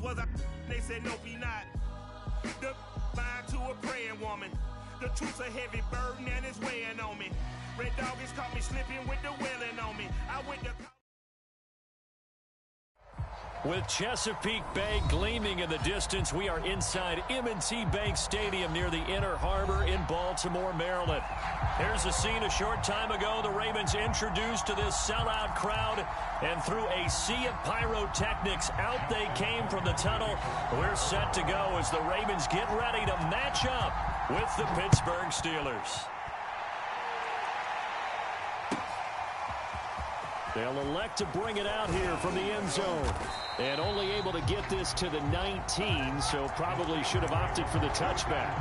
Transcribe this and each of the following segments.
was a they said nope he not. The mind to a praying woman. The truth's a heavy burden and it's weighing on me. Red Doggies caught me slipping with the wailing on me. I went to... With Chesapeake Bay gleaming in the distance, we are inside M&T Bank Stadium near the Inner Harbor in Baltimore, Maryland. Here's a scene a short time ago. The Ravens introduced to this sellout crowd, and through a sea of pyrotechnics, out they came from the tunnel. We're set to go as the Ravens get ready to match up with the Pittsburgh Steelers. They'll elect to bring it out here from the end zone. And only able to get this to the 19, so probably should have opted for the touchback.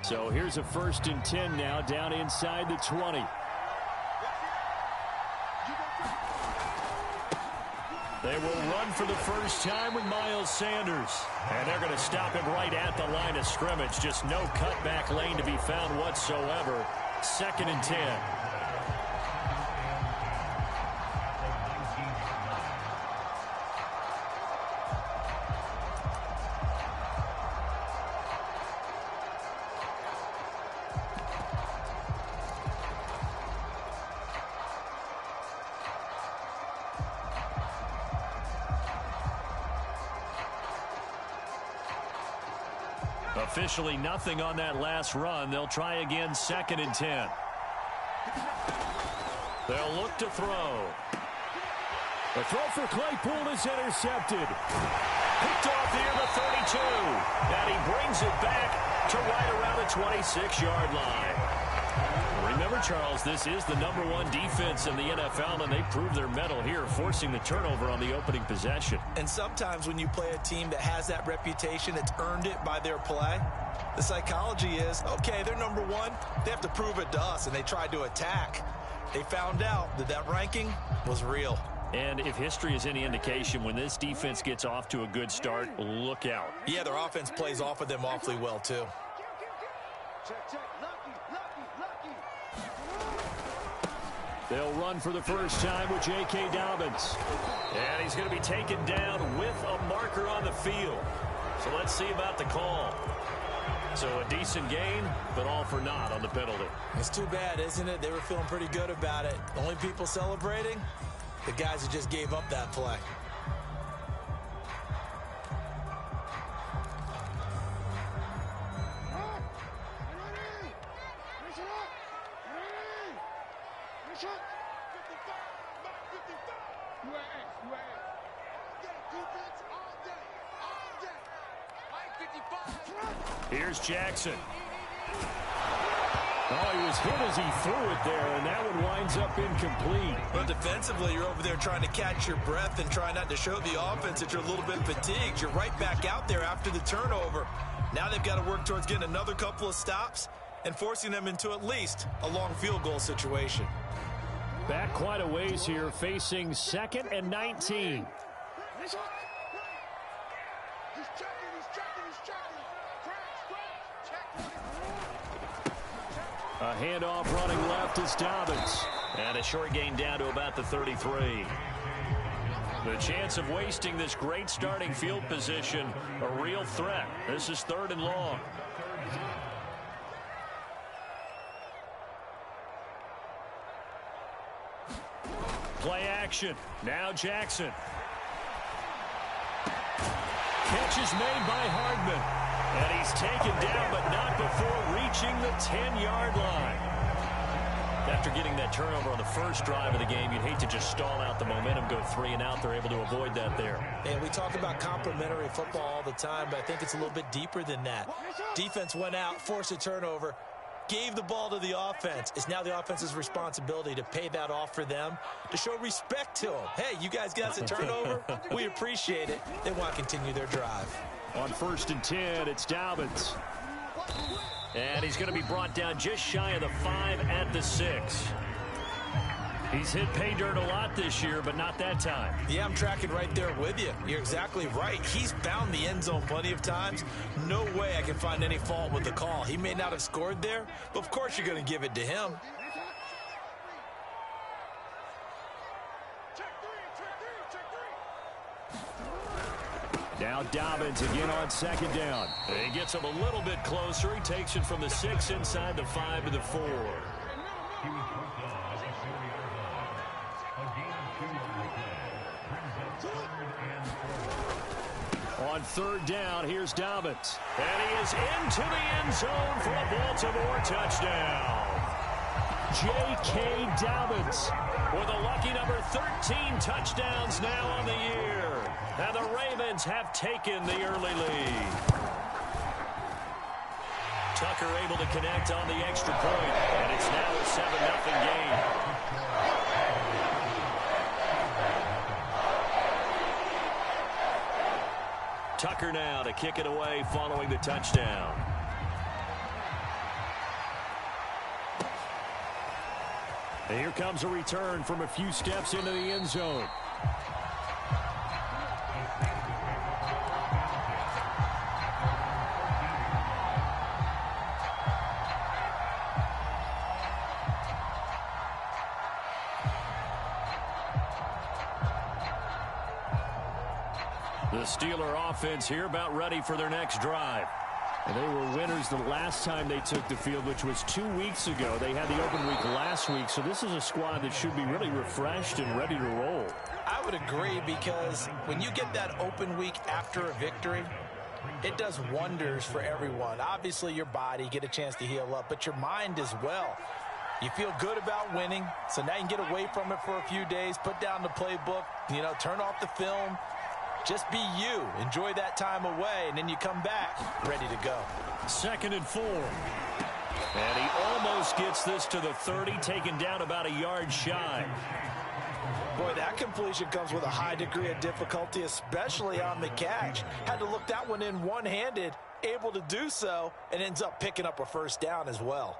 So here's a 1st and 10 now, down inside the 20. They will run for the first time with Miles Sanders. And they're going to stop him right at the line of scrimmage. Just no cutback lane to be found whatsoever. 2nd and 10. Officially nothing on that last run. They'll try again, 2nd and 10. They'll look to throw. The throw for Claypool is intercepted. Picked off near the 32. And he brings it back to right around the 26-yard line. Remember, Charles, this is the #1 defense in the NFL, and they proved their mettle here, forcing the turnover on the opening possession. And sometimes when you play a team that has that reputation, it's earned it by their play. The psychology is, okay, they're #1. They have to prove it to us, and they tried to attack. They found out that that ranking was real. And if history is any indication, when this defense gets off to a good start, look out. Yeah, their offense plays off of them awfully well, too. They'll run for the first time with J.K. Dobbins. And he's going to be taken down with a marker on the field. So let's see about the call. So a decent gain, but all for naught on the penalty. It's too bad, isn't it? They were feeling pretty good about it. The only people celebrating, the guys who just gave up that play. Here's Jackson. Oh, he was hit as he threw it there, and that one winds up incomplete. But defensively, you're over there trying to catch your breath and try not to show the offense that you're a little bit fatigued. You're right back out there after the turnover. Now they've got to work towards getting another couple of stops and forcing them into at least a long field goal situation. Back quite a ways here, facing 2nd and 19. A handoff running left is Dobbins. And a short gain down to about the 33. The chance of wasting this great starting field position, a real threat. This is 3rd and long. Play action. Now Jackson. Catch is made by Hardman. And he's taken down, but not before reaching the 10-yard line. After getting that turnover on the first drive of the game, you'd hate to just stall out the momentum, go 3 and out. They're able to avoid that there. And we talk about complementary football all the time, but I think it's a little bit deeper than that. Defense went out, forced a turnover, gave the ball to the offense. It's now the offense's responsibility to pay that off for them, to show respect to them. Hey, you guys got us a turnover. We appreciate it. They want to continue their drive. On 1st and 10, it's Dobbins. And he's going to be brought down just shy of the 5 at the 6. He's hit pay dirt a lot this year, but not that time. Yeah, I'm tracking right there with you. You're exactly right. He's found the end zone plenty of times. No way I can find any fault with the call. He may not have scored there, but of course you're going to give it to him. Now Dobbins again on second down. He gets him a little bit closer. He takes it from the 6 inside the 5 to the 4. On third down, here's Dobbins. And he is into the end zone for a Baltimore touchdown. J.K. Dobbins with a lucky number 13 touchdowns now on the year. And the Ravens have taken the early lead. Tucker able to connect on the extra point, and it's now a 7-0 game. Tucker now to kick it away following the touchdown. And here comes a return from a few steps into the end zone. The Steeler offense here about ready for their next drive. And they were winners the last time they took the field, which was 2 weeks ago. They had the open week last week, so this is a squad that should be really refreshed and ready to roll. I would agree, because when you get that open week after a victory, it does wonders for everyone. Obviously, your body, get a chance to heal up, but your mind as well. You feel good about winning, so now you can get away from it for a few days, put down the playbook, turn off the film. Just be you. Enjoy that time away, and then you come back ready to go. 2nd and 4. And he almost gets this to the 30, taken down about a yard shy. Boy, that completion comes with a high degree of difficulty, especially on the catch. Had to look that one in one-handed, able to do so, and ends up picking up a first down as well.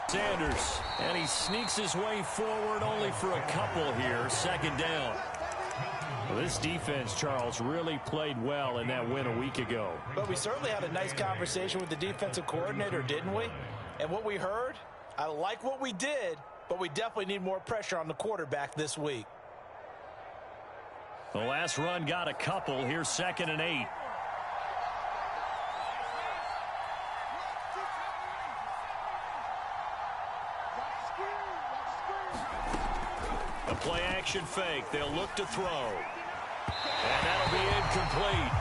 Sanders, and he sneaks his way forward only for a couple here. 2nd down. Well, this defense, Charles, really played well in that win a week ago. But we certainly had a nice conversation with the defensive coordinator, didn't we? And what we heard, I like what we did, but we definitely need more pressure on the quarterback this week. The last run got a couple. Here's 2nd and 8. A play-action fake. They'll look to throw. And that'll be incomplete.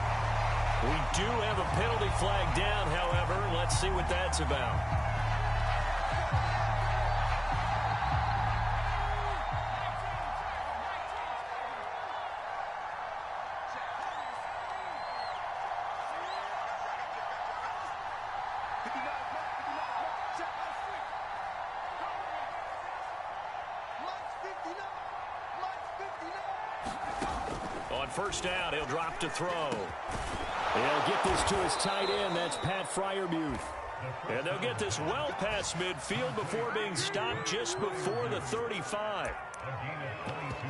We do have a penalty flag down, however. Let's see what that's about. On first down, he'll drop to throw. They'll get this to his tight end. That's Pat Freiermuth. And they'll get this well past midfield before being stopped just before the 35.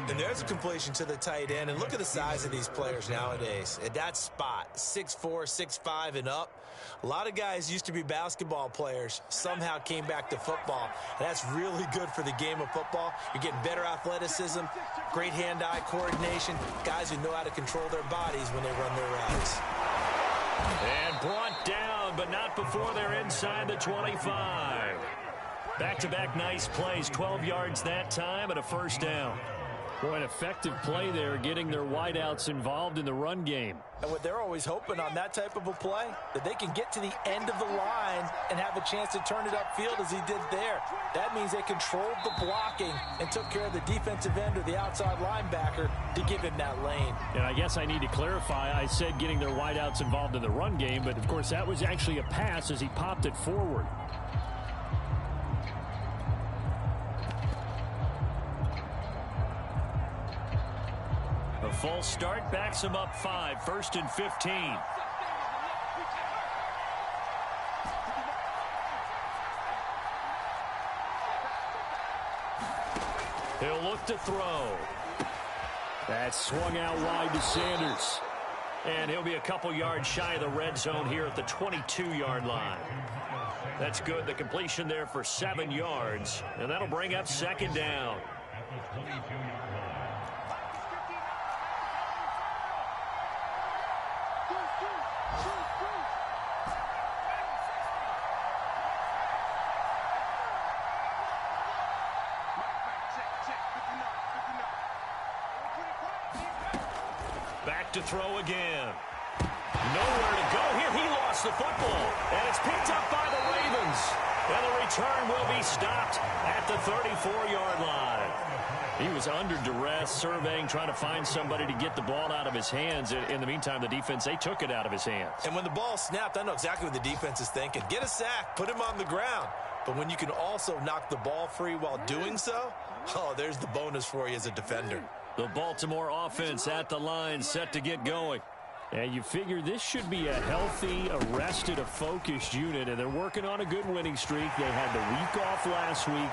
And there's a completion to the tight end. And look at the size of these players nowadays. At that spot, 6'4", 6'5", and up. A lot of guys used to be basketball players, somehow came back to football. And that's really good for the game of football. You're getting better athleticism, great hand-eye coordination, guys who know how to control their bodies when they run their routes. And brought down, but not before they're inside the 25. Back-to-back nice plays, 12 yards that time and a first down. Boy, an effective play there, getting their wideouts involved in the run game. And what they're always hoping on that type of a play, that they can get to the end of the line and have a chance to turn it upfield as he did there. That means they controlled the blocking and took care of the defensive end or the outside linebacker to give him that lane. And I guess I need to clarify, I said getting their wideouts involved in the run game, but of course that was actually a pass as he popped it forward. A false start backs him up 5, 1st and 15. He'll look to throw. That's swung out wide to Sanders. And he'll be a couple yards shy of the red zone here at the 22-yard line. That's good. The completion there for 7 yards. And that'll bring up 2nd down. Back to throw again. Nowhere to go here. He lost the football. And it's picked up by the Ravens. And the return will be stopped at the 34-yard line. He was under duress, surveying, trying to find somebody to get the ball out of his hands. In the meantime, the defense, they took it out of his hands. And when the ball snapped, I know exactly what the defense is thinking. Get a sack, put him on the ground. But when you can also knock the ball free while doing so, oh, there's the bonus for you as a defender. The Baltimore offense at the line, set to get going. And you figure this should be a healthy, arrested, a focused unit, and they're working on a good winning streak. They had the week off last week.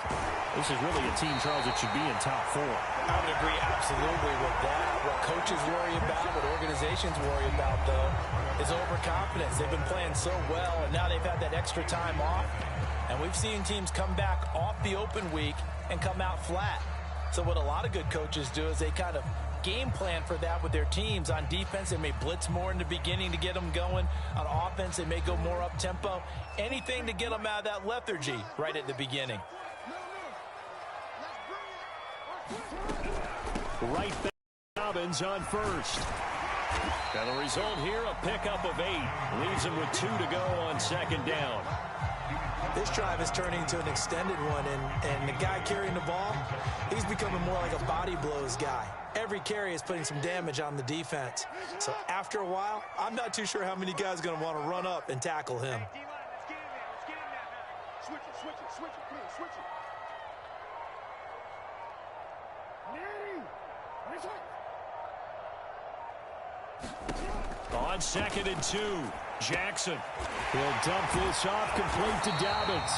This is really a team, Charles, that should be in top 4. I would agree absolutely with that. What coaches worry about, what organizations worry about, though, is overconfidence. They've been playing so well, and now they've had that extra time off. And we've seen teams come back off the open week and come out flat. So what a lot of good coaches do is they kind of game plan for that with their teams. On defense, they may blitz more in the beginning to get them going. On offense, they may go more up-tempo. Anything to get them out of that lethargy right at the beginning. Right back, Dobbins on first. And the result here, a pickup of 8. Leaves him with 2 to go on 2nd down. This drive is turning into an extended one, and the guy carrying the ball, he's becoming more like a body blows guy. Every carry is putting some damage on the defense. So after a while, I'm not too sure how many guys are going to want to run up and tackle him. On 2nd and 2, Jackson. He'll dump this off, complete to Dobbins.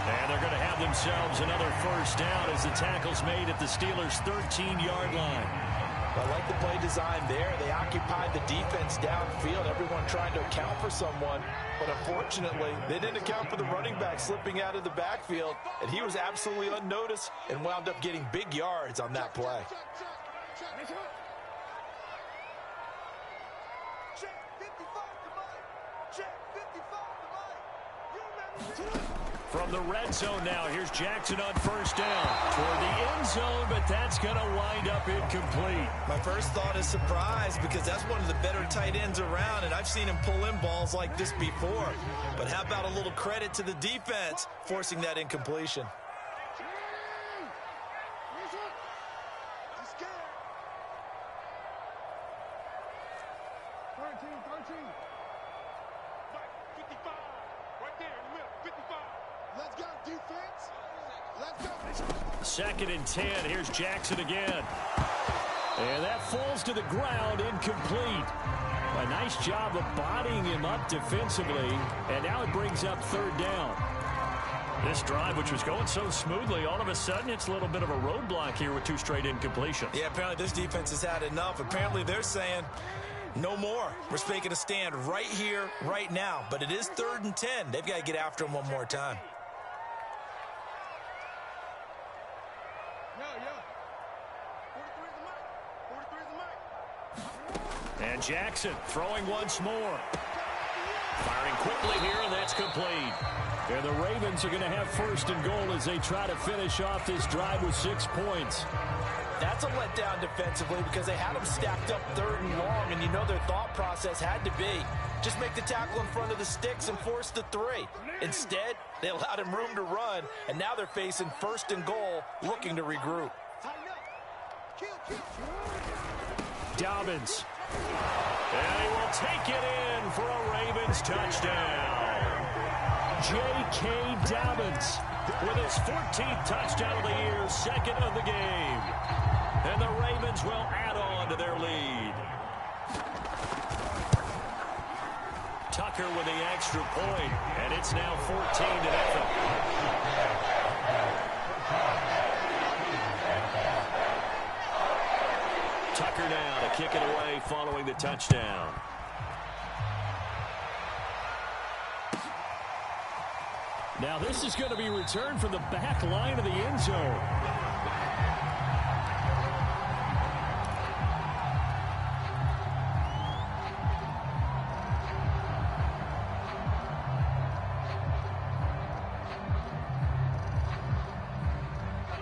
And they're going to have themselves another 1st down as the tackle's made at the Steelers' 13-yard line. I like the play design there. They occupied the defense downfield, everyone trying to account for someone. But unfortunately, they didn't account for the running back slipping out of the backfield, and he was absolutely unnoticed and wound up getting big yards on that play. From the red zone now, here's Jackson on 1st down toward the end zone, but that's going to wind up incomplete. My first thought is surprise, because that's one of the better tight ends around, and I've seen him pull in balls like this before. But how about a little credit to the defense forcing that incompletion? Second and 10. Here's Jackson again. And that falls to the ground, incomplete. A nice job of bodying him up defensively. And now it brings up 3rd down. This drive, which was going so smoothly, all of a sudden it's a little bit of a roadblock here with 2 straight incompletions. Yeah, apparently this defense has had enough. Apparently they're saying, no more. We're making a stand right here, right now. But it is 3rd and 10. They've got to get after him one more time. And Jackson throwing once more. Firing quickly here, and that's complete. And the Ravens are going to have 1st and goal as they try to finish off this drive with 6 points. That's a letdown defensively because they had them stacked up 3rd and long, and you know their thought process had to be just make the tackle in front of the sticks and force the 3. Instead, they allowed him room to run, and now they're facing 1st and goal, looking to regroup. Dobbins. And he will take it in for a Ravens touchdown. J.K. Dobbins with his 14th touchdown of the year, 2nd of the game. And the Ravens will add on on to their lead. Tucker with the extra point, and it's now 14-0. Tucker now to kick it away following the touchdown. Now this is going to be returned from the back line of the end zone.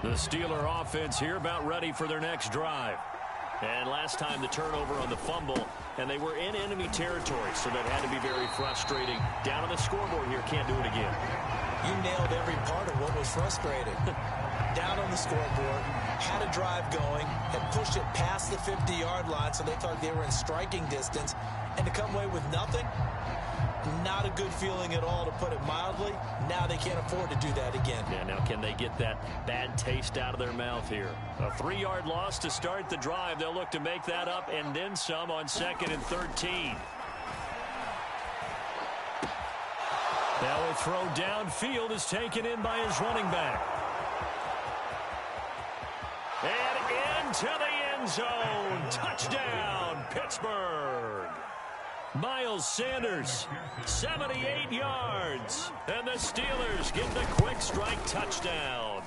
The Steeler offense here about ready for their next drive. And last time the turnover on the fumble, and they were in enemy territory, so that had to be very frustrating. Down on the scoreboard here, can't do it again. You nailed every part of what was frustrating. Down on the scoreboard, had a drive going, had pushed it past the 50-yard line, so they thought they were in striking distance, and to come away with nothing, not a good feeling at all, to put it mildly. Now they can't afford to do that again. Yeah, now can they get that bad taste out of their mouth here? A 3-yard loss to start the drive. They'll look to make that up and then some on 2nd and 13. Now a throw downfield is taken in by his running back. And into the end zone. Touchdown, Pittsburgh. Miles Sanders, 78 yards. And the Steelers get the quick strike touchdown.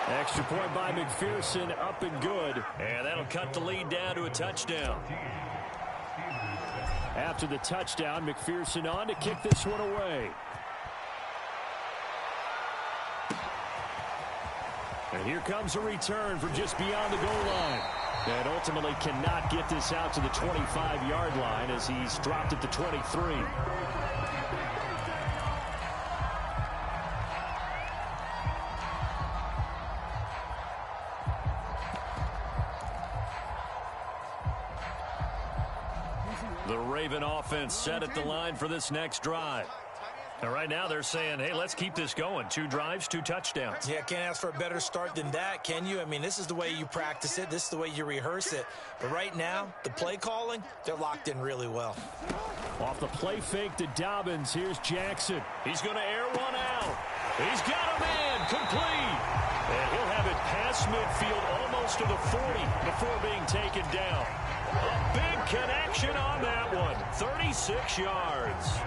Extra point by McPherson, up and good. And that'll cut the lead down to a touchdown. After the touchdown, McPherson on to kick this one away. And here comes a return from just beyond the goal line. And ultimately cannot get this out to the 25-yard line as he's dropped it to 23. The Raven offense set at the line for this next drive. And right now they're saying, hey, let's keep this going. 2 drives, 2 touchdowns. Yeah, can't ask for a better start than that, can you? I mean, this is the way you practice it. This is the way you rehearse it. But right now, the play calling, they're locked in really well. Off the play fake to Dobbins, here's Jackson. He's going to air one out. He's got a man, complete. And he'll have it past midfield, almost to the 40 before being taken down. A big connection on that one. 36 yards.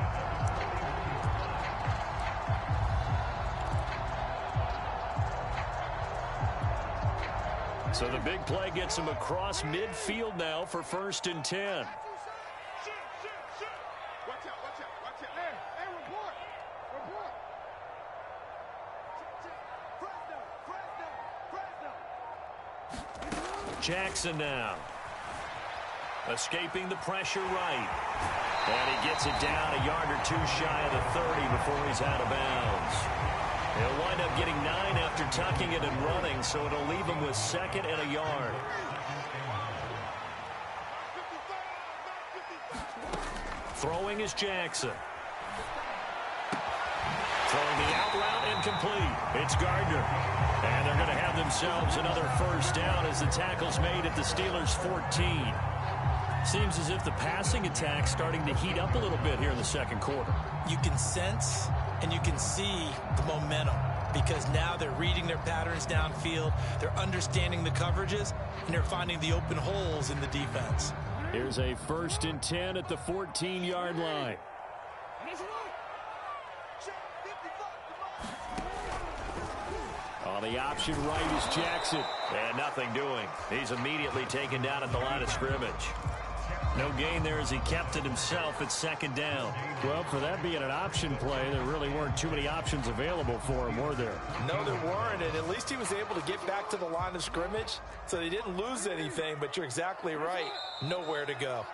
So the big play gets him across midfield now for 1st and 10. Watch out, watch out. Hey, report. Fresno. Jackson now. Escaping the pressure right. And he gets it down a yard or 2 shy of the 30 before he's out of bounds. He'll wind up getting 9 after tucking it and running, so it'll leave him with 2nd and a yard. Throwing is Jackson. Throwing the out route incomplete. It's Gardner. And they're going to have themselves another 1st down as the tackle's made at the Steelers' 14. Seems as if the passing attack's starting to heat up a little bit here in the 2nd quarter. You can sense and you can see the momentum because now they're reading their patterns downfield, they're understanding the coverages, and they're finding the open holes in the defense. Here's a 1st and 10 at the 14-yard line. On the option right is Jackson. And nothing doing. He's immediately taken down at the line of scrimmage. No gain there as he kept it himself at 2nd down. Well, for that being an option play, there really weren't too many options available for him, were there? No, there weren't, and at least he was able to get back to the line of scrimmage, so they didn't lose anything, but you're exactly right. Nowhere to go.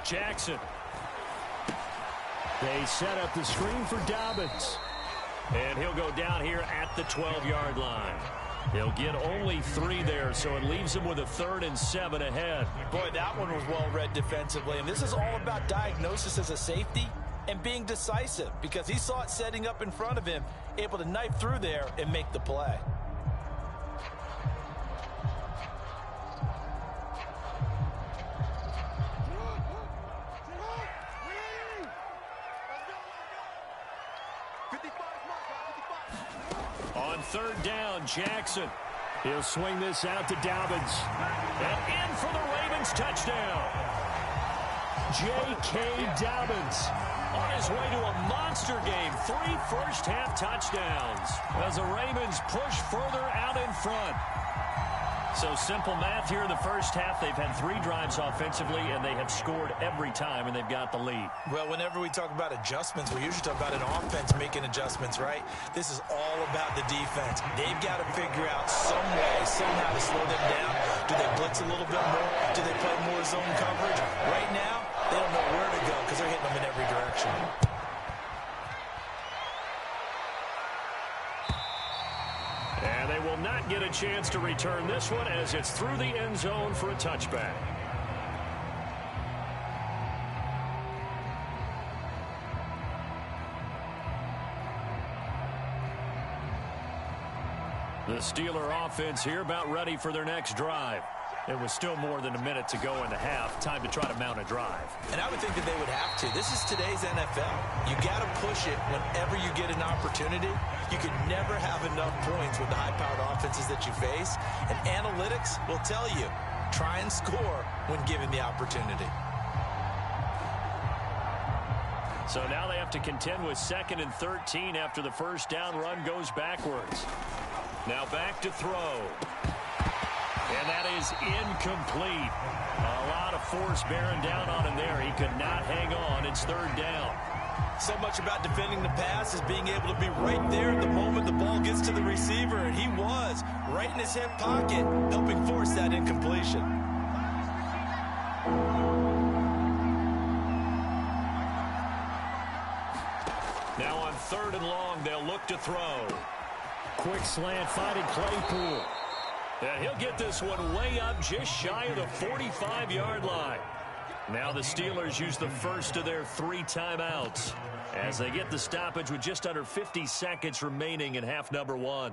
Jackson. They set up the screen for Dobbins. And he'll go down here at the 12-yard line. He'll get only 3 there, so it leaves him with a 3rd and 7 ahead. Boy, that one was well read defensively. And this is all about diagnosis as a safety and being decisive, because he saw it setting up in front of him, able to knife through there and make the play. On 3rd down, Jackson. He'll swing this out to Dobbins. And in for the Ravens touchdown. J.K. Dobbins on his way to a monster game. 3 first-half touchdowns as the Ravens push further out in front. So simple math here in the first half. They've had 3 drives offensively, and they have scored every time, and they've got the lead. Well, whenever we talk about adjustments, we usually talk about an offense making adjustments, right? This is all about the defense. They've got to figure out some way, somehow to slow them down. Do they blitz a little bit more? Do they play more zone coverage? Right now, they don't know where to go because they're hitting them in every direction. And they will not get a chance to return this one as it's through the end zone for a touchback. The Steeler offense here about ready for their next drive. It was still more than a minute to go in the half. Time to try to mount a drive. And I would think that they would have to. This is today's NFL. You got to push it whenever you get an opportunity. You can never have enough points with the high-powered offenses that you face. And analytics will tell you, try and score when given the opportunity. So now they have to contend with 2nd and 13 after the first down run goes backwards. Now back to throw. And that is incomplete. A lot of force bearing down on him there. He could not hang on. It's 3rd down. So much about defending the pass is being able to be right there at the moment the ball gets to the receiver. And he was right in his hip pocket, helping force that incompletion. Now on 3rd and long, they'll look to throw. Quick slant finding Claypool. And he'll get this one way up just shy of the 45-yard line. Now the Steelers use the first of their 3 timeouts as they get the stoppage with just under 50 seconds remaining in half number 1.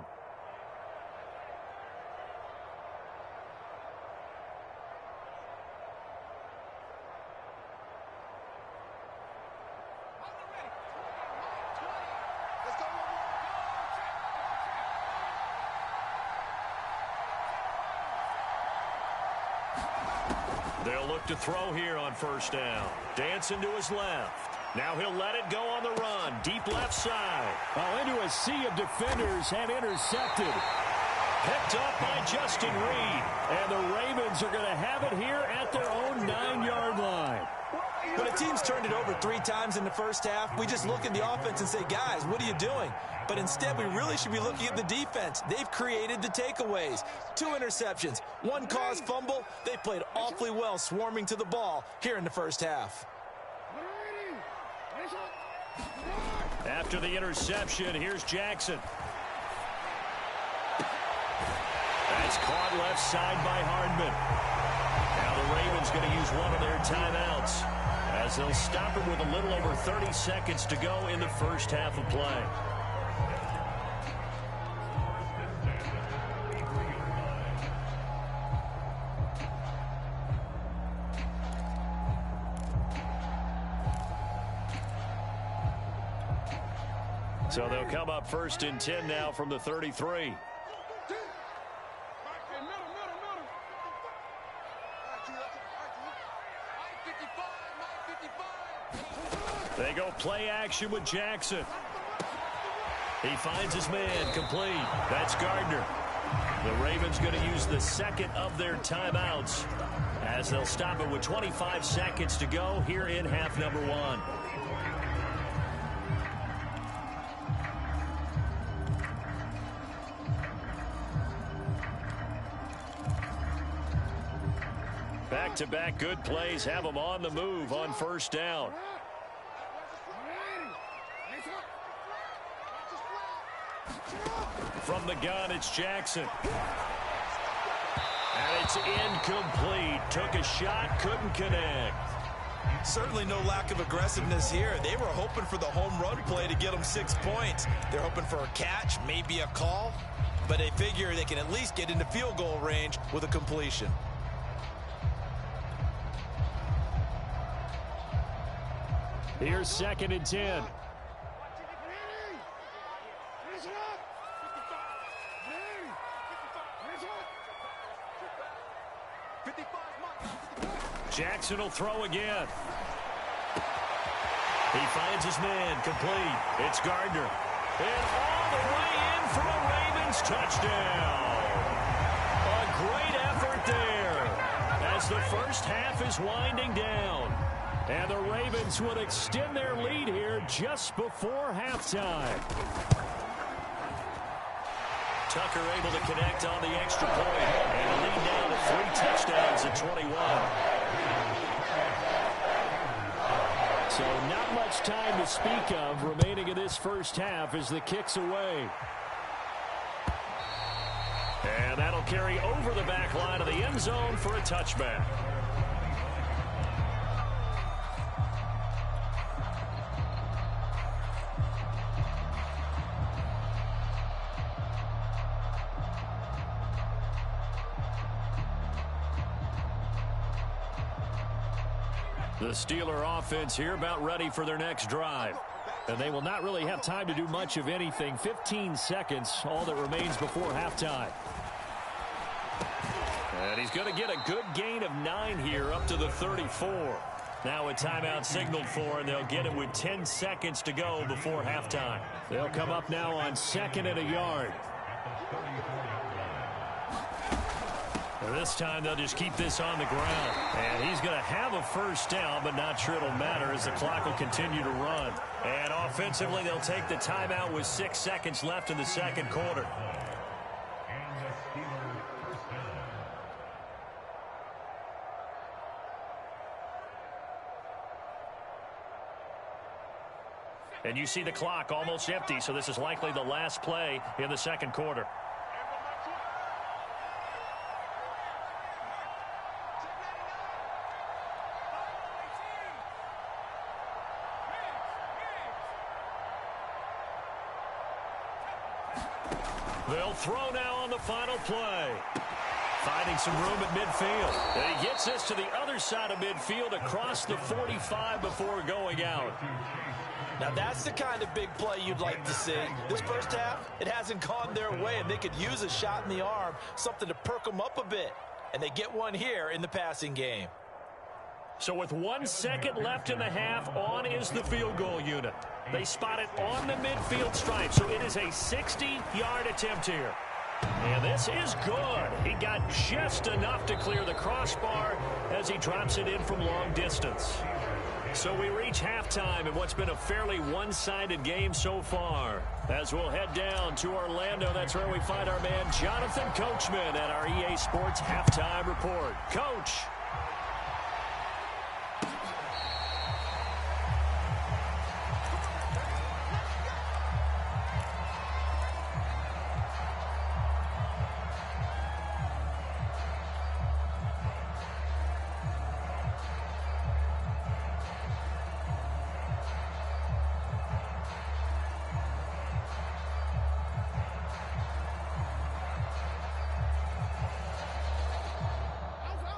They'll look to throw here on 1st down. Dancing to his left. Now he'll let it go on the run. Deep left side. Oh, into a sea of defenders and intercepted. Picked up by Justin Reed. And the Ravens are going to have it here at their own 9-yard line. When a team's turned it over 3 times in the first half, we just look at the offense and say, guys, what are you doing? But instead, we really should be looking at the defense. They've created the takeaways. 2 interceptions, 1 caused fumble. They played awfully well swarming to the ball here in the first half. After the interception, here's Jackson. That's caught left side by Hardman. Now the Ravens going to use one of their timeouts as they'll stop him with a little over 30 seconds to go in the first half of play. So they'll come up 1st and 10 now from the 33. They go play action with Jackson. He finds his man complete. That's Gardner. The Ravens going to use the 2nd of their timeouts as they'll stop it with 25 seconds to go here in half number 1. Back-to-back good plays have them on the move on 1st down. From the gun, it's Jackson. And it's incomplete. Took a shot, couldn't connect. Certainly no lack of aggressiveness here. They were hoping for the home run play to get them 6 points. They're hoping for a catch, maybe a call, but they figure they can at least get into field goal range with a completion. Here's 2nd and 10. Jackson will throw again. He finds his man, complete. It's Gardner. And all the way in for a Ravens touchdown. A great effort there as the first half is winding down. And the Ravens will extend their lead here just before halftime. Tucker able to connect on the extra point and lead down to 3 touchdowns at 21. So not much time to speak of remaining in this first half as the kick's away. And that'll carry over the back line of the end zone for a touchback. The Steeler offense here about ready for their next drive. And they will not really have time to do much of anything. 15 seconds, all that remains before halftime. And he's going to get a good gain of 9 here up to the 34. Now a timeout signaled for, and they'll get it with 10 seconds to go before halftime. They'll come up now on 2nd and a yard. This time they'll just keep this on the ground. And he's going to have a first down, but not sure it'll matter as the clock will continue to run. And offensively, they'll take the timeout with 6 seconds left in the second quarter. And you see the clock almost empty, so this is likely the last play in the second quarter. They'll throw now on the final play. Finding some room at midfield. And he gets this to the other side of midfield across the 45 before going out. Now that's the kind of big play you'd like to see. This first half, it hasn't gone their way, and they could use a shot in the arm, something to perk them up a bit. And they get one here in the passing game. So with 1 second left in the half, on is the field goal unit. They spot it on the midfield stripe, so it is a 60-yard attempt here. And this is good. He got just enough to clear the crossbar as he drops it in from long distance. So we reach halftime in what's been a fairly one-sided game so far. As we'll head down to Orlando, that's where we find our man Jonathan Coachman at our EA Sports Halftime Report. Coach.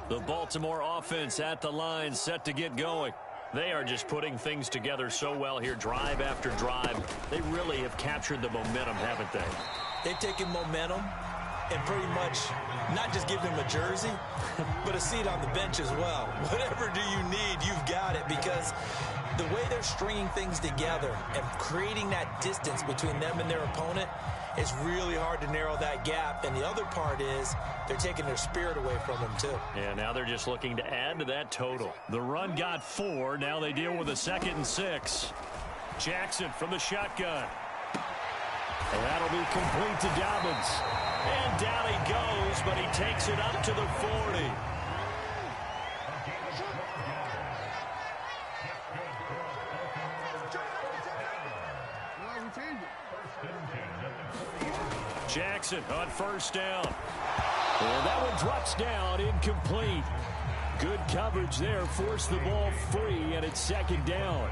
The Baltimore offense at the line, set to get going. They are just putting things together so well here, drive after drive. They really have captured the momentum, haven't they? They've taken momentum and pretty much not just give them a jersey, but a seat on the bench as well. Whatever do you need, you've got it, because the way they're stringing things together and creating that distance between them and their opponent, it's really hard to narrow that gap. And the other part is they're taking their spirit away from them, too. Yeah, now they're just looking to add to that total. The run got 4. Now they deal with a 2nd and 6. Jackson from the shotgun. And that'll be complete to Dobbins. And down he goes, but he takes it up to the 40. Jackson on first down. And that one drops down, incomplete. Good coverage there, forced the ball free, and it's second down.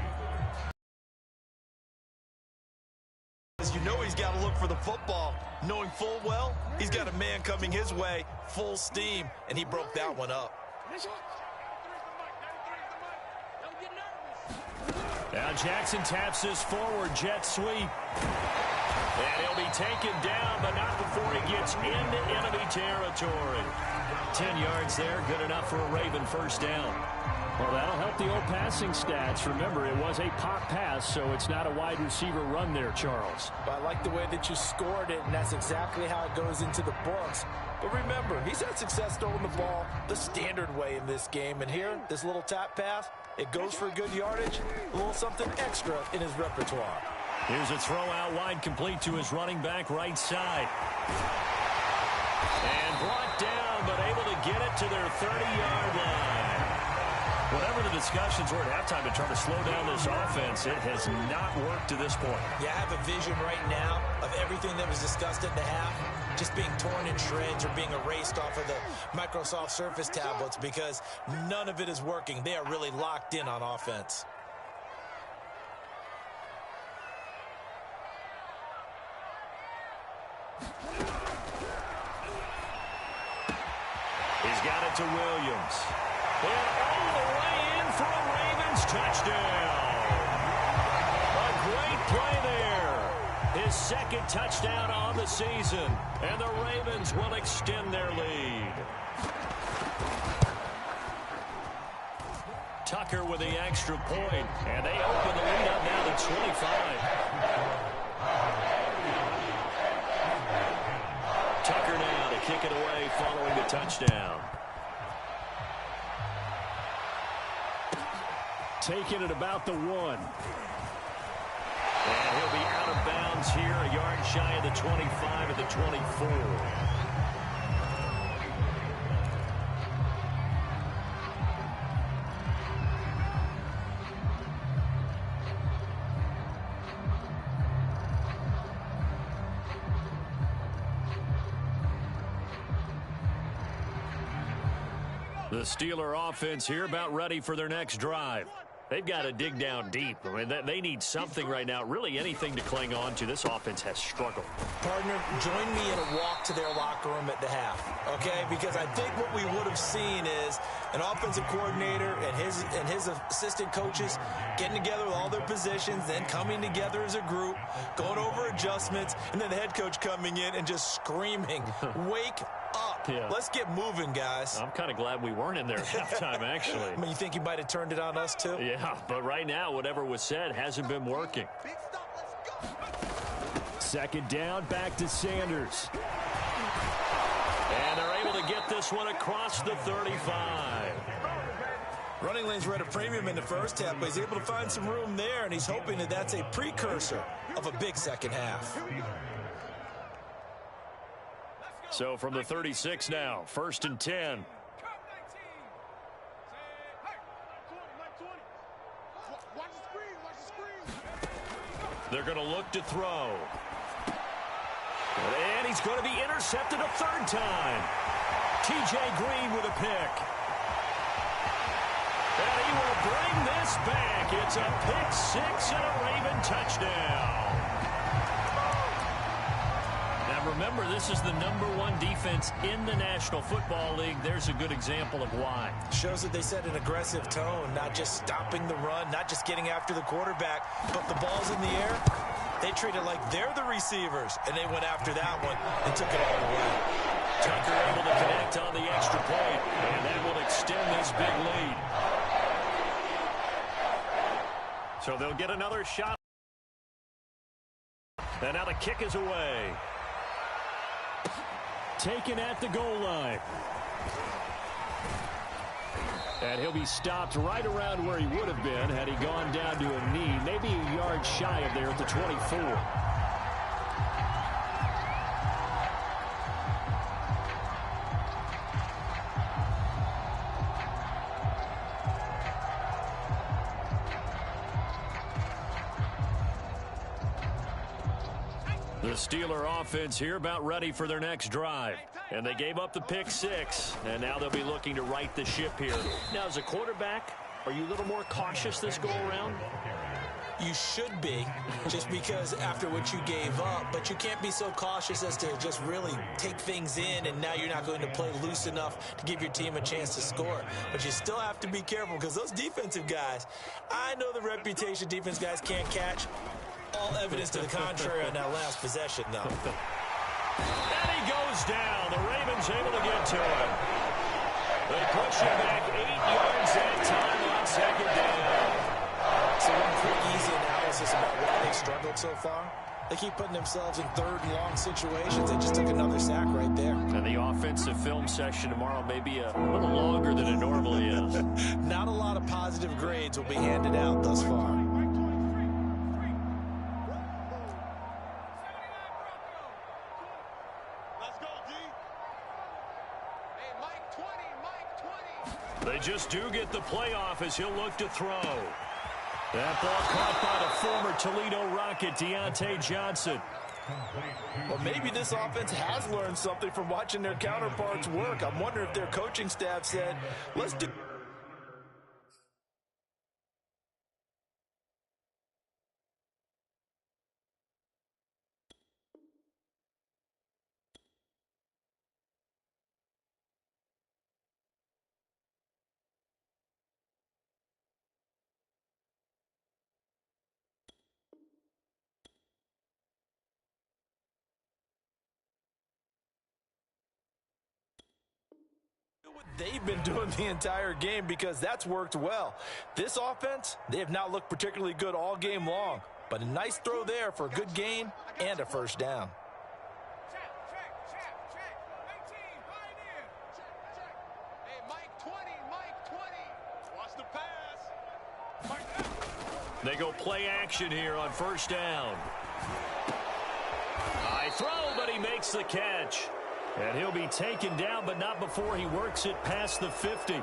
You know he's got to look for the football, knowing full well he's got a man coming his way, full steam, and he broke that one up. Now Jackson taps this forward jet sweep. And he'll be taken down, but not before he gets into enemy territory. 10 yards there, good enough for a Raven first down. Well, that'll help the old passing stats. Remember, it was a pop pass, so it's not a wide receiver run there, Charles. I like the way that you scored it, and that's exactly how it goes into the books. But remember, he's had success throwing the ball the standard way in this game. And here, this little tap pass, it goes for good yardage, a little something extra in his repertoire. Here's a throw out wide, complete to his running back right side. And brought down, but able to get it to their 30-yard line. Whatever the discussions were at halftime to try to slow down this offense, it has not worked to this point. Yeah, I have a vision right now of everything that was discussed at the half just being torn in shreds or being erased off of the Microsoft Surface tablets because none of it is working. They are really locked in on offense. He's got it to Williams. And all the way in for a Ravens touchdown. A great play there. His second touchdown on the season. And the Ravens will extend their lead. Tucker with the extra point. And they open the lead up now to 25. Tucker now to kick it away following the touchdown. Taking it about the 1. And he'll be out of bounds here, a yard shy of the 25 at the 24. The Steeler offense here about ready for their next drive. They've got to dig down deep. I mean, they need something right now, really anything to cling on to. This offense has struggled. Partner, join me in a walk to their locker room at the half, okay? Because I think what we would have seen is an offensive coordinator and his assistant coaches getting together with all their positions, then coming together as a group, going over adjustments, and then the head coach coming in and just screaming, wake up. Yeah. Let's get moving, guys. I'm kind of glad we weren't in there at halftime, actually. I mean, you think he might have turned it on us, too? Yeah, but right now, whatever was said hasn't been working. Second down, back to Sanders. And they're able to get this one across the 35. Running lanes were at a premium in the first half, but he's able to find some room there, and he's hoping that that's a precursor of a big second half. So from the 36 now, 1st and 10. They're going to look to throw. And he's going to be intercepted a third time. T.J. Green with a pick. And he will bring this back. It's a pick six and a Raven touchdown. Remember, this is the #1 defense in the National Football League. There's a good example of why. Shows that they set an aggressive tone, not just stopping the run, not just getting after the quarterback, but the ball's in the air. They treat it like they're the receivers, and they went after that one and took it all the way. Tucker able to connect on the extra point, and that will extend this big lead. So they'll get another shot. And now the kick is away. Taken at the goal line. And he'll be stopped right around where he would have been had he gone down to a knee, maybe a yard shy of there at the 24. The Steeler offense here about ready for their next drive. And they gave up the pick 6, and now they'll be looking to right the ship here. Now, as a quarterback, are you a little more cautious this go-around? You should be, just because after what you gave up, but you can't be so cautious as to just really take things in, and now you're not going to play loose enough to give your team a chance to score. But you still have to be careful, because those defensive guys, I know the reputation defense guys can't catch. All evidence to the contrary on that last possession, though. And he goes down. The Ravens able to get to him. They push him back 8 yards that time on second down. So one quick, easy analysis about why they struggled so far. They keep putting themselves in third and long situations. They just took another sack right there. And the offensive film session tomorrow may be a little longer than it normally is. Not a lot of positive grades will be handed out thus far. They just do get the playoff as he'll look to throw. That ball caught by the former Toledo Rocket, Deontay Johnson. Well, maybe this offense has learned something from watching their counterparts work. I'm wondering if their coaching staff said, let's do... what they've been doing the entire game, because that's worked well. This offense, they have not looked particularly good all game long, but a nice throw there for a good gain and a first down. They go play action here on first down. High throw, but he makes the catch. And he'll be taken down, but not before he works it past the 50.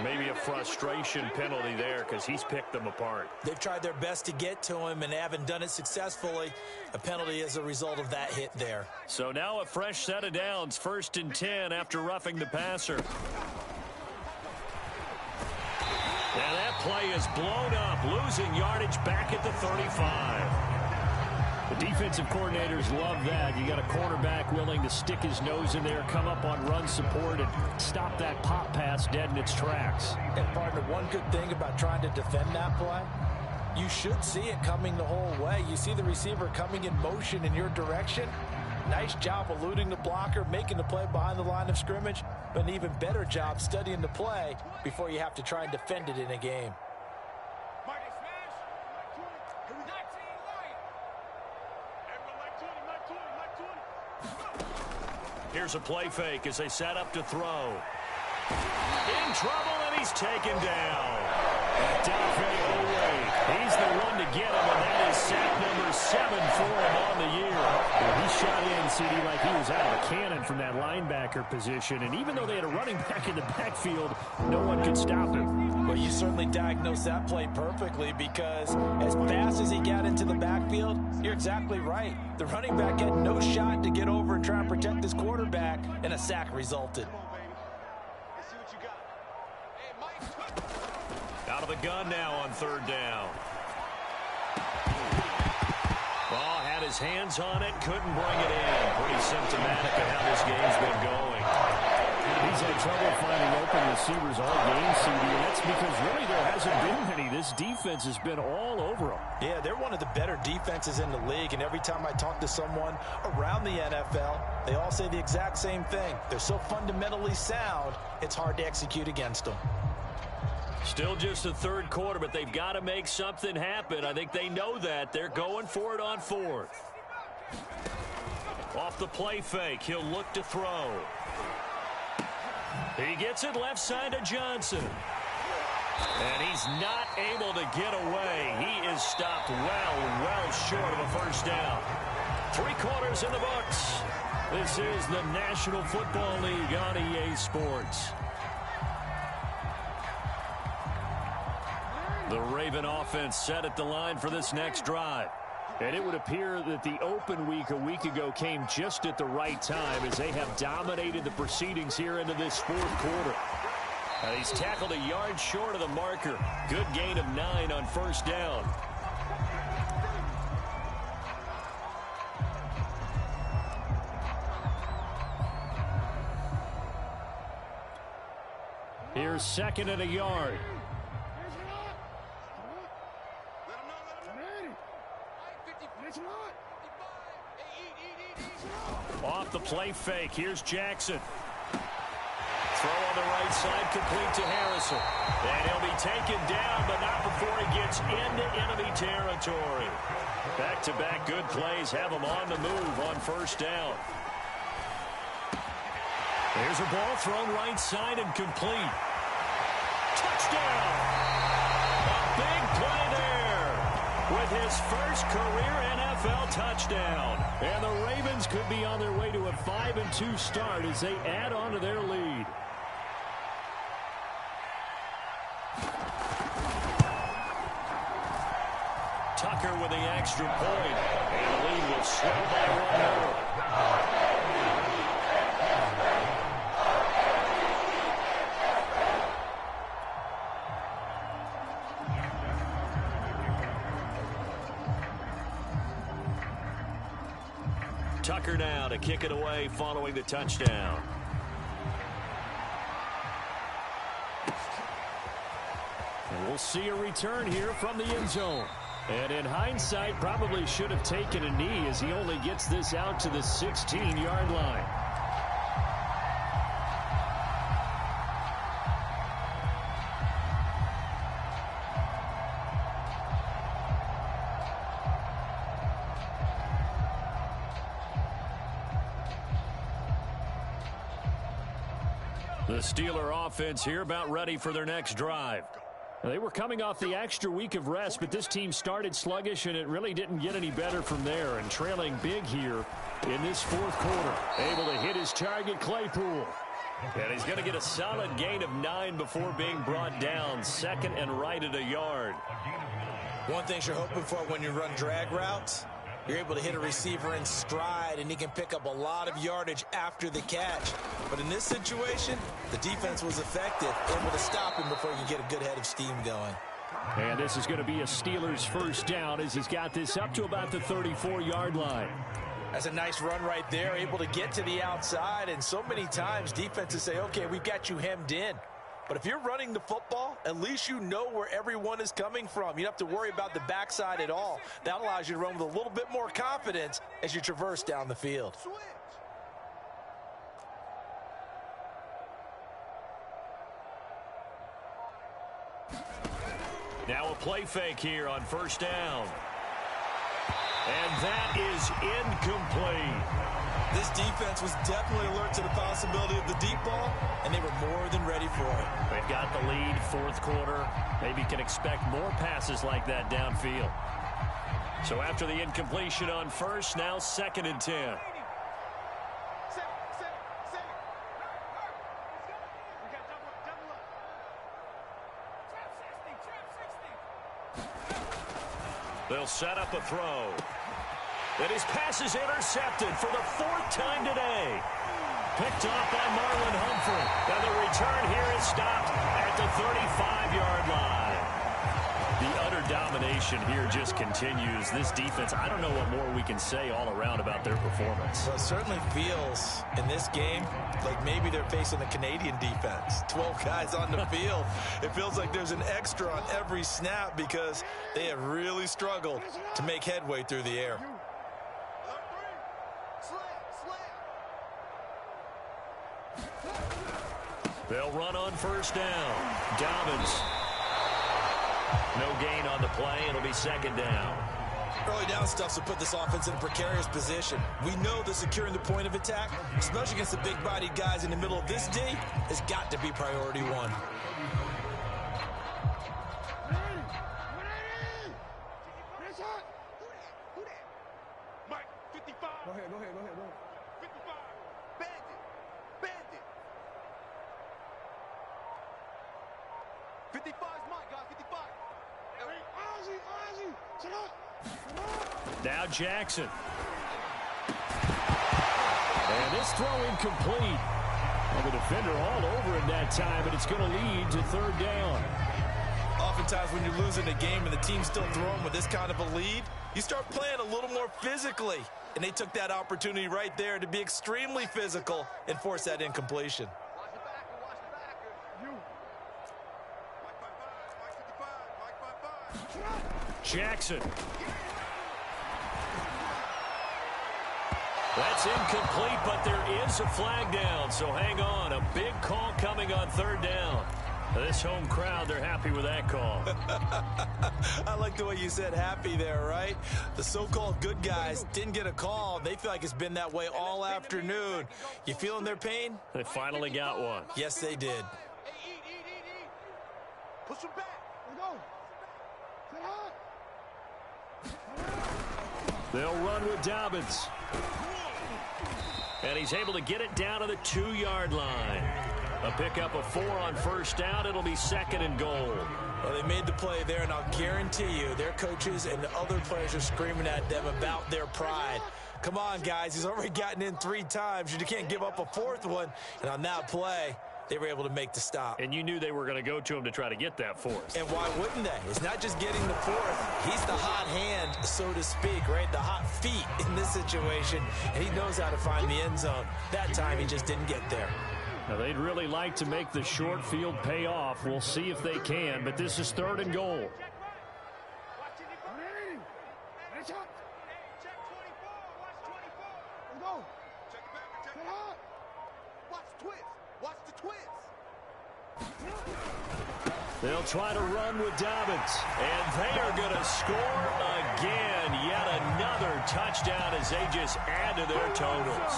Maybe a frustration penalty there because he's picked them apart. They've tried their best to get to him and haven't done it successfully. A penalty as a result of that hit there. So now a fresh set of downs, 1st and 10 after roughing the passer. And that play is blown up, losing yardage back at the 35. The defensive coordinators love that. You got a quarterback willing to stick his nose in there, come up on run support, and stop that pop pass dead in its tracks. And, partner, one good thing about trying to defend that play, you should see it coming the whole way. You see the receiver coming in motion in your direction. Nice job eluding the blocker, making the play behind the line of scrimmage, but an even better job studying the play before you have to try and defend it in a game. Here's a play fake as they set up to throw. In trouble, and he's taken down. He's the one to get him, and that is sack number 7 for him on the year. Well, he shot in, CD, like he was out of a cannon from that linebacker position. And even though they had a running back in the backfield, no one could stop him. Well, you certainly diagnosed that play perfectly, because as fast as he got into the backfield, you're exactly right. The running back had no shot to get over and try and protect his quarterback, and a sack resulted. Out of the gun now on 3rd down. Ball had his hands on it, couldn't bring it in. Pretty symptomatic of how this game's been going. He's had trouble finding open receivers all game, CD, and that's because really there hasn't been many. This defense has been all over them. Yeah, they're one of the better defenses in the league, and every time I talk to someone around the NFL, they all say the exact same thing. They're so fundamentally sound, it's hard to execute against them. Still just the 3rd quarter, but they've got to make something happen. I think they know that. They're going for it on 4th. Off the play fake, he'll look to throw. He gets it left side to Johnson. And he's not able to get away. He is stopped well short of a first down. 3 quarters in the books. This is the National Football League on EA Sports. The Raven offense set at the line for this next drive. And it would appear that the open week a week ago came just at the right time as they have dominated the proceedings here into this fourth quarter. He's tackled a yard short of the marker. Good gain of 9 on first down. Here's second and a yard. Off the play fake. Here's Jackson. Throw on the right side, complete to Harrison. And he'll be taken down, but not before he gets into enemy territory. Back-to-back good plays have him on the move on first down. There's a ball thrown right side and complete. Touchdown! A big play there with his first career NFL touchdown. And the Ravens could be on their way to a 5-2 start as they add on to their lead. Tucker with the extra point. And the lead will swell by 1 more. Tucker now to kick it away following the touchdown. And we'll see a return here from the end zone. And in hindsight, probably should have taken a knee as he only gets this out to the 16-yard line. The Steeler offense here about ready for their next drive. They were coming off the extra week of rest, but this team started sluggish, and it really didn't get any better from there. And trailing big here in this fourth quarter. Able to hit his target, Claypool. And he's going to get a solid gain of 9 before being brought down. Second and right at a yard. One thing you're hoping for when you run drag routes, you're able to hit a receiver in stride, and he can pick up a lot of yardage after the catch. But in this situation, the defense was effective, able to stop him before you get a good head of steam going. And this is going to be a Steelers first down as he's got this up to about the 34-yard line. That's a nice run right there, able to get to the outside. And so many times defenses say, okay, we've got you hemmed in. But if you're running the football, at least you know where everyone is coming from. You don't have to worry about the backside at all. That allows you to run with a little bit more confidence as you traverse down the field. Now a play fake here on first down. And that is incomplete. This defense was definitely alert to the possibility of the deep ball, and they were more than ready for it. They've got the lead, fourth quarter. Maybe can expect more passes like that downfield. So after the incompletion on first, now second and 10. They'll set up a throw. And his pass is intercepted for the 4th time today. Picked off by Marlon Humphrey. And the return here is stopped at the 35-yard line. The utter domination here just continues. This defense, I don't know what more we can say all around about their performance. Well, it certainly feels in this game like maybe they're facing the Canadian defense. 12 guys on the field. It feels like there's an extra on every snap because they have really struggled to make headway through the air. They'll run on first down. Dobbins. No gain on the play. It'll be second down. Early down stuffs will put this offense in a precarious position. We know that securing the point of attack, especially against the big-bodied guys in the middle of this D, has got to be priority one. Mike, 55. Go ahead. 55. Bandit. 55 is Mike, guys. 55. Ozzy. Sit up. Now Jackson. And this throw incomplete. Well, the defender all over him that time, but it's going to lead to third down. Oftentimes when you're losing a game and the team's still throwing with this kind of a lead, you start playing a little more physically. And they took that opportunity right there to be extremely physical and force that incompletion. Jackson. That's incomplete, but there is a flag down, so hang on. A big call coming on third down. This home crowd, they're happy with that call. I like the way you said happy there, right? The so-called good guys didn't get a call. They feel like it's been that way all afternoon. You feeling their pain? They finally got one. Yes, they did. Push him back. Let's go. They'll run with Dobbins. And he's able to get it down to the 2-yard line. A pickup of 4 on first down. It'll be 2nd and goal. Well, they made the play there, and I'll guarantee you their coaches and the other players are screaming at them about their pride. Come on, guys. He's already gotten in 3 times. You can't give up a 4th one. And on that play, they were able to make the stop. And you knew they were going to go to him to try to get that 4th. And why wouldn't they? It's not just getting the 4th. He's the hot hand, so to speak, right? The hot feet in this situation. And he knows how to find the end zone. That time, he just didn't get there. Now, they'd really like to make the short field pay off. We'll see if they can, but this is 3rd and goal. They'll try to run with Dobbins, and they are going to score again. Yet another touchdown as they just add to their totals.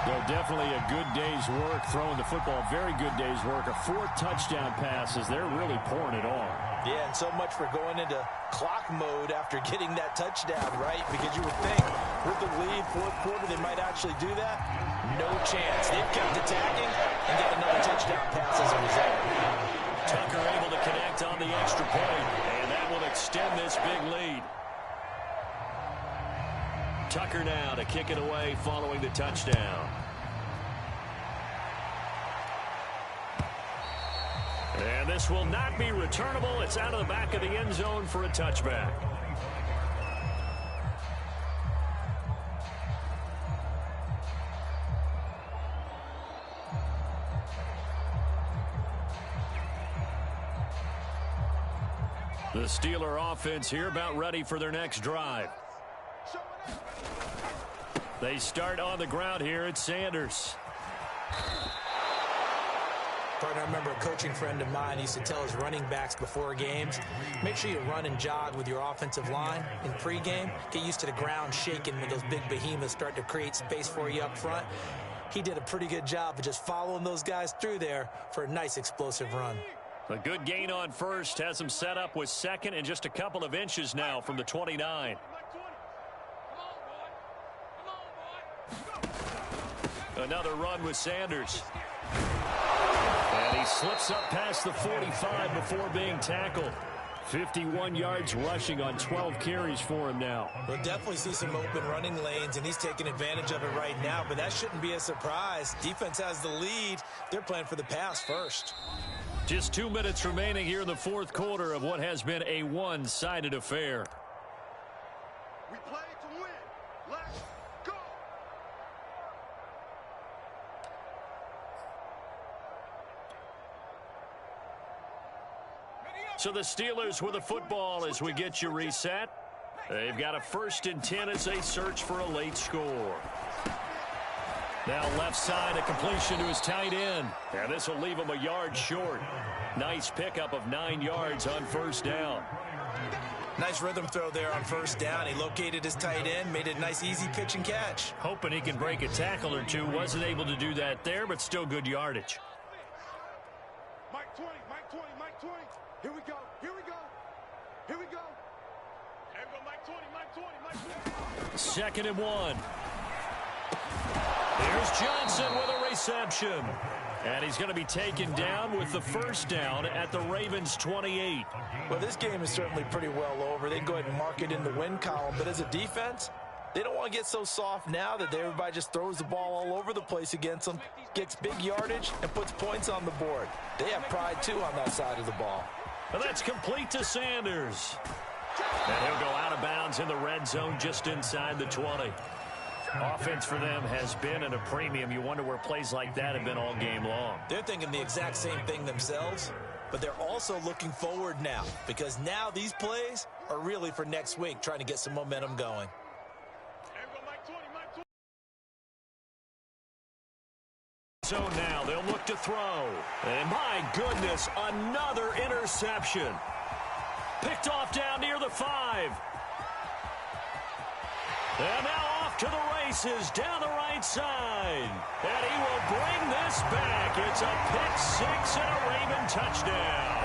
Well, definitely a good day's work throwing the football. Very good day's work. A 4th touchdown passes. They're really pouring it on. Yeah, and so much for going into clock mode after getting that touchdown, right? Because you would think with the lead, 4th quarter, they might actually do that. No chance. They've kept attacking and got another touchdown pass as a result. Tucker able to connect on the extra point, and that will extend this big lead. Tucker now to kick it away following the touchdown. And this will not be returnable. It's out of the back of the end zone for a touchback. The Steeler offense here about ready for their next drive. They start on the ground here at Sanders. Partner, I remember a coaching friend of mine used to tell his running backs before games, make sure you run and jog with your offensive line in pregame. Get used to the ground shaking when those big behemoths start to create space for you up front. He did a pretty good job of just following those guys through there for a nice explosive run. A good gain on first has him set up with 2nd and just a couple of inches now from the 29. Another run with Sanders. And he slips up past the 45 before being tackled. 51 yards rushing on 12 carries for him now. We'll definitely see some open running lanes, and he's taking advantage of it right now, but that shouldn't be a surprise. Defense has the lead. They're playing for the pass first. Just 2 minutes remaining here in the 4th quarter of what has been a one-sided affair. We play to win. Let's go. So the Steelers with the football as we get you reset. They've got a 1st and 10 as they search for a late score. Now left side, a completion to his tight end. And this will leave him a yard short. Nice pickup of 9 yards on first down. Nice rhythm throw there on first down. He located his tight end, made it a nice easy pitch and catch. Hoping he can break a tackle or two. Wasn't able to do that there, but still good yardage. Mike 20, Mike 20, Mike 20. Here we go, here we go, here we go. Here we go, Mike 20, Mike 20, Mike 20. 2nd and 1. Here's Johnson with a reception. And he's going to be taken down with the first down at the Ravens' 28. Well, this game is certainly pretty well over. They can go ahead and mark it in the win column. But as a defense, they don't want to get so soft now that everybody just throws the ball all over the place against them, gets big yardage, and puts points on the board. They have pride, too, on that side of the ball. And that's complete to Sanders. And he'll go out of bounds in the red zone just inside the 20. Offense for them has been at a premium. You wonder where plays like that have been all game long. They're thinking the exact same thing themselves, but they're also looking forward now because now these plays are really for next week, trying to get some momentum going. So now they'll look to throw. And my goodness, another interception. Picked off down near the 5. And now off to the races down the right side. And he will bring this back. It's a pick 6 and a Raven touchdown.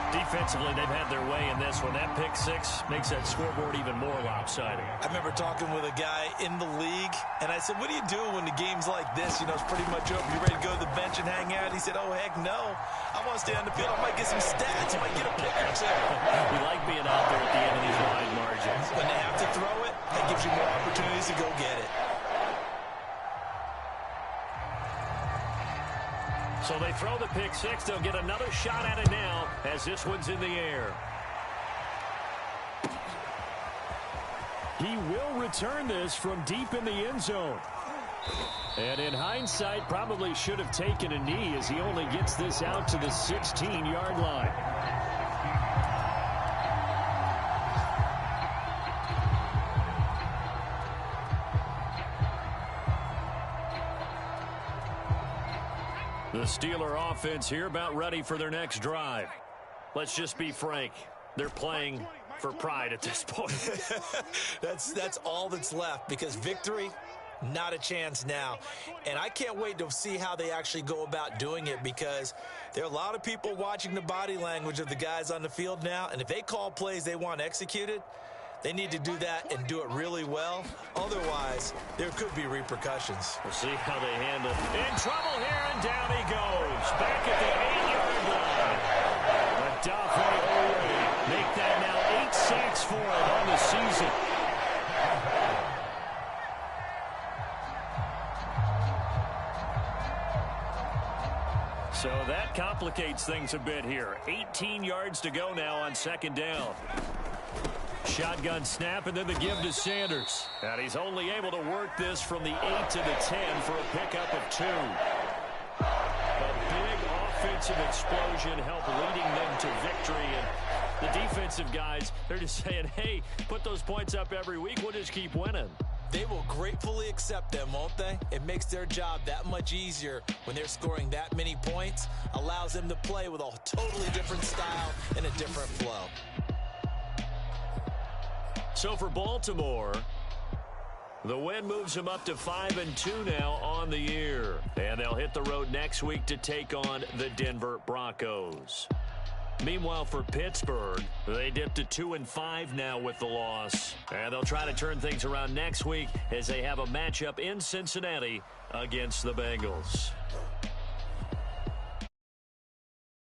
Defensively, they've had their way in this one. That pick 6 makes that scoreboard even more lopsided. I remember talking with a guy in the league, and I said, what do you do when the game's like this? You know, it's pretty much over. You ready to go to the bench and hang out? He said, oh, heck no. I want to stay on the field. I might get some stats. I might get a pick or two. We like being out there at the end of these wide margins. When they have to throw it, that gives you more opportunities to go get it. So they throw the pick 6. They'll get another shot at it now as this one's in the air. He will return this from deep in the end zone. And in hindsight, probably should have taken a knee as he only gets this out to the 16-yard line. The Steeler offense here about ready for their next drive. Let's just be frank. They're playing for pride at this point. That's all that's left because victory, not a chance now. And I can't wait to see how they actually go about doing it because there are a lot of people watching the body language of the guys on the field now. And if they call plays they want executed, they need to do that and do it really well. Otherwise, there could be repercussions. We'll see how they handle it. In trouble here, and down he goes. Back at the 8-yard line. Adafe Owe. Make that now 8 sacks for him on the season. So that complicates things a bit here. 18 yards to go now on second down. Shotgun snap, and then the give to Sanders. And he's only able to work this from the 8 to the 10 for a pickup of 2. A big offensive explosion helped leading them to victory. And the defensive guys, they're just saying, hey, put those points up every week. We'll just keep winning. They will gratefully accept them, won't they? It makes their job that much easier when they're scoring that many points. Allows them to play with a totally different style and a different flow. So for Baltimore, the win moves them up to 5-2 now on the year. And they'll hit the road next week to take on the Denver Broncos. Meanwhile, for Pittsburgh, they dipped to 2-5 now with the loss. And they'll try to turn things around next week as they have a matchup in Cincinnati against the Bengals.